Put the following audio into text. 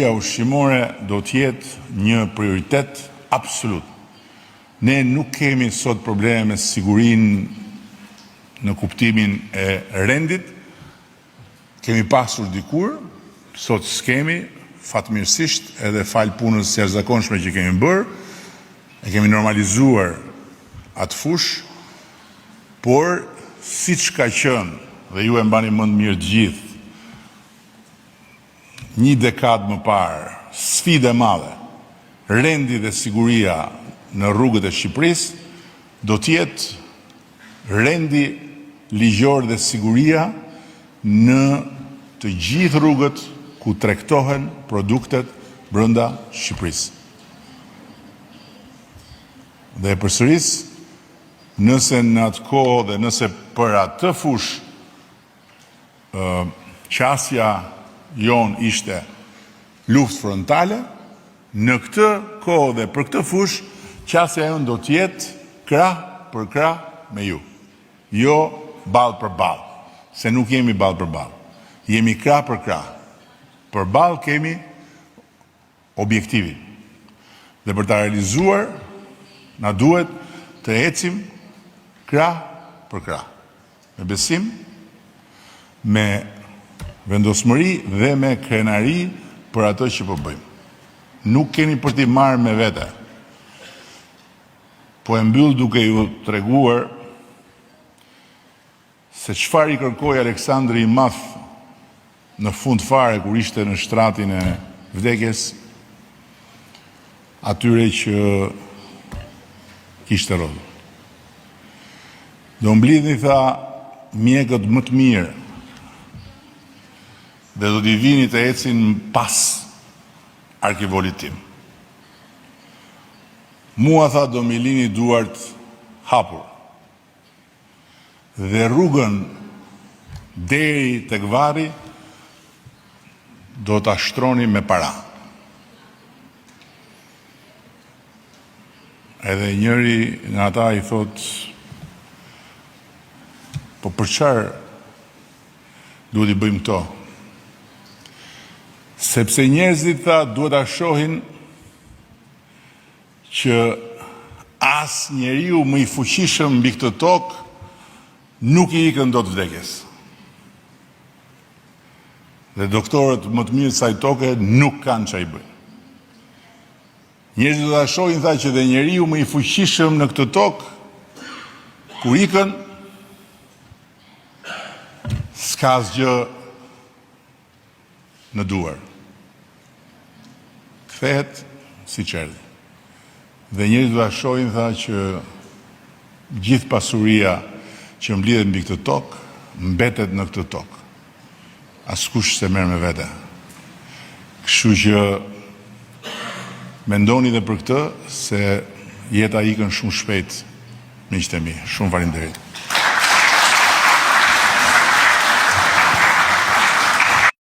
Ushqimore do t'jetë një prioritet absolut. Ne nuk kemi sot probleme me sigurinë në kuptimin e rendit. Kemi pasur dikur, sot s'kemi, fatmirësisht edhe fal punës së jashtëzakonshme që kemi bërë, e kemi normalizuar atë fushë, por siç ka qenë, dhe ju e mbani mend mirë të gjithë, një dekadë më parë, sfidë e madhe, rendi dhe siguria në rrugët e Shqipërisë, do t'jetë rendi ligjor dhe siguria në të gjithë rrugët ku tregtohen produktet brenda Shqipërisë. Dhe përsëris, nëse në atë kohë dhe nëse për atë fushë qasja jonë ishte luftë frontale, në këtë kohë dhe për këtë fushë, qasja jonë do t'jetë krah për krah me ju. Jo ballë për ballë, se nuk jemi ballë për ballë. Jemi krah për krah. Për ballë kemi objektivin. Dhe për ta realizuar, na duhet të ecim krah për krah. Me besim, me vendosmëri dhe me krenari për atë që po bëjmë. Nuk keni për t'i marrë me vete. Po e mbyll duke ju treguar se çfarë i kërkoi Aleksandri i Madh në fund fare kur ishte në shtratin e vdekjes atyre që kishte rrodhur. Do mblidhni, tha, mjekët më të mirë dhe do t'i vini të ecin pas arkivolit tim. Mua, tha, do mi lini duart hapur dhe rrugën deri tek varri do ta shtroni me para. Edhe njëri nga ata i thot, po për çfarë duhet i bëjmë këto? Sepse njerëzit, tha, duhet ta shohin që as njeriu më i fuqishëm mbi këtë tokë nuk i ikën dot vdekjes. Dhe doktorët më të mirë të kësaj toke nuk kanë çfarë bëjnë. Njerëzit do ta shohin, tha, që dhe njeriu më i fuqishëm në këtë tokë, kur ikën, s'ka asgjë në duar. Kthehet si erdhi. Dhe njerëzit do ta shohin, tha, që gjithë pasuria që mblidhet mbi këtë tokë mbetet në këtë tokë. Askush se merr me vete. Kështu që mendoni dhe për këtë, se jeta ikën shumë shpejt, miqtë e mi. Shumë faleminderit.